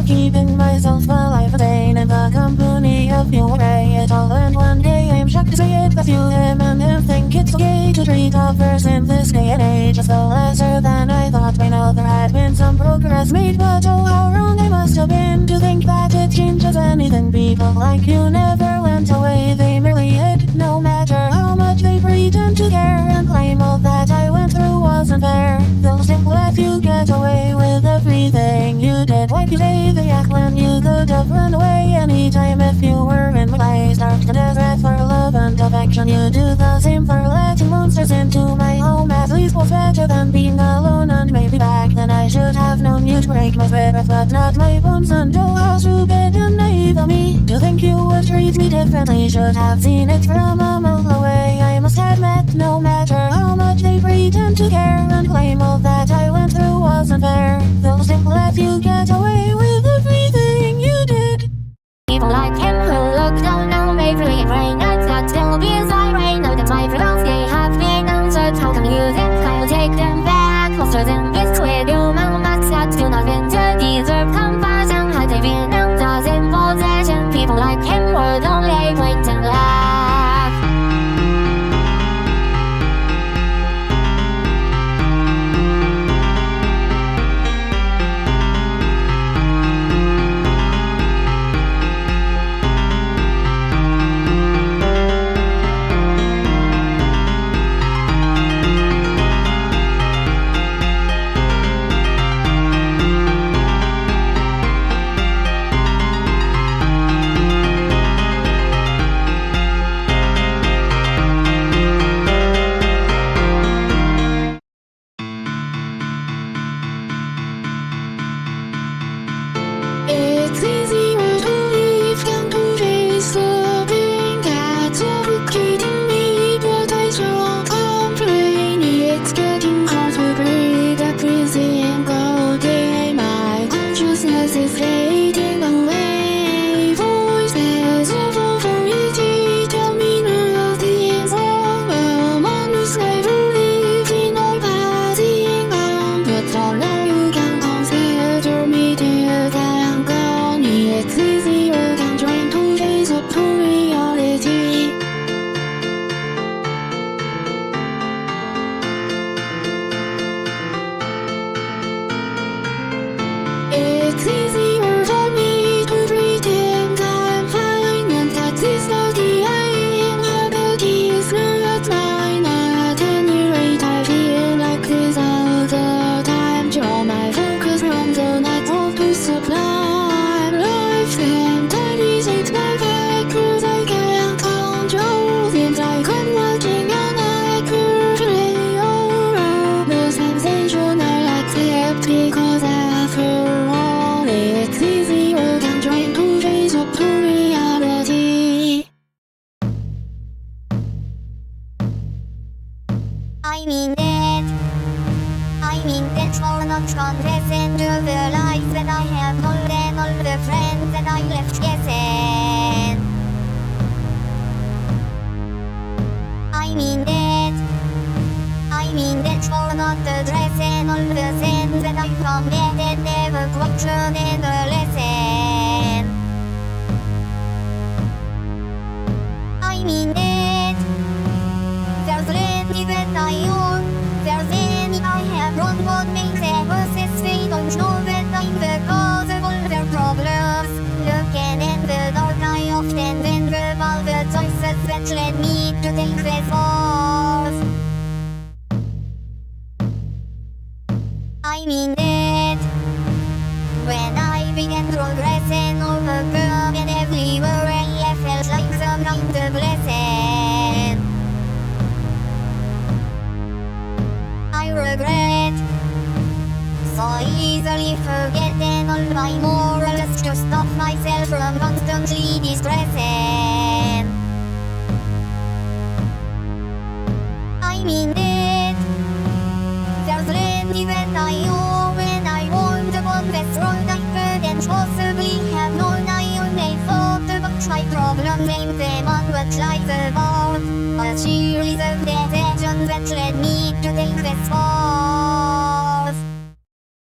keeping myself alive and sane in the company of you. Weigh it all, and one day I'm shocked to say it that you, him and him think it's okay to treat a person this day and age as though lesser than I thought. I know there had been some progress made, but oh how wrong I must have been to think that it changes anything. People like you never went away, they merely hid, no matter how much they pretend to care and claim all that I went through wasn't fair. They'll still let you get away with everything you did. Why you say they act when you could have run away anytime if you were in my place? Dark and desperate for love and affection, you do the same for letting monsters into my home. At least was better than being alone, and maybe back then I should have known you'd break my spirit but not my bones. And oh how stupid and naive of me to think you would treat me differently. Should have seen it from a mile away, I must admit. No matter how much they pretend to care and claim all that I went through wasn't fair, they'll still let you get away with everything you did. People like him who look down on me, really afraid that still be as I know that my feelings they have been answered. How come you think I'll take them back? Closer than this with human max that do not mean to deserve comparison. Had they been out as in possession, people like him would only point and laugh. It's easier to leave than to chase the pain that's suffocating me, but I still complain. It's getting hard to breathe every single day. My consciousness is fading away. Voices of authority tell me nothing's wrong. A man who's never lived in a passing on, but for now you can consider me till then. It's easier than trying to face up to reality. It's easier for me to pretend I'm fine, and that is not the aim. Ability is not mine. At any rate, I feel like this all the time. Draw my focus from the natural to sublime. Life entities it's my back, cause I can't control. Seems like I'm watching an actor play around. The sensation I accept because after all, it's easier than trying to face up to reality. I mean that for not confess into the life that I have told and all the friends that I left guessing. I mean that for not addressing all the sins that I committed, never quite learning a lesson. I mean that there's plenty that I own, there's any I have wrong. What makes them persist? They don't know that I'm the cause of all their problems. Looking in the dark, I often wonder all the choices that led me to take this course. I mean that when I began progressing overcoming every worry, I felt like some kind of blessing. I regret so easily forgetting all my morals to stop myself from constantly distressing. I mean that there's plenty that I own,